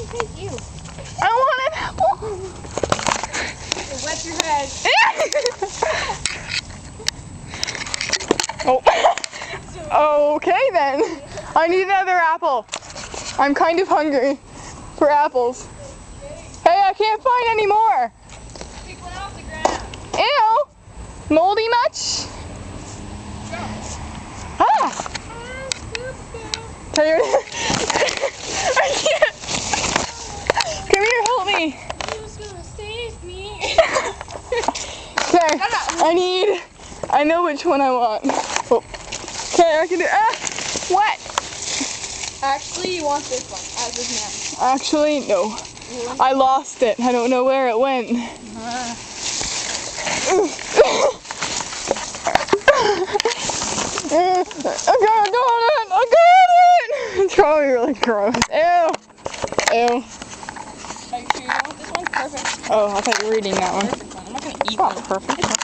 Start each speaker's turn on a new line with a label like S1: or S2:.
S1: take you.
S2: I want an apple.
S1: It wet your head.
S2: Oh. Okay then. I need another apple. I'm kind of hungry for apples. Hey, I can't find any more.
S1: Pick one off the ground.
S2: Ew. Moldy much? Ah. Tell you I can't. Come here, help me.
S1: Who's gonna save me?
S2: Okay, I know which one I want. Oh. Okay, I can do what?
S1: Actually, you want this one, as of now.
S2: Actually, no. I lost it. I don't know where it went. I got it! It's probably really gross. Ew. Ew.
S1: Are you sure you want this one? Perfect.
S2: Oh, I thought you were reading that one.
S1: Perfect one. I'm not gonna eat
S2: It's not
S1: one.
S2: perfect.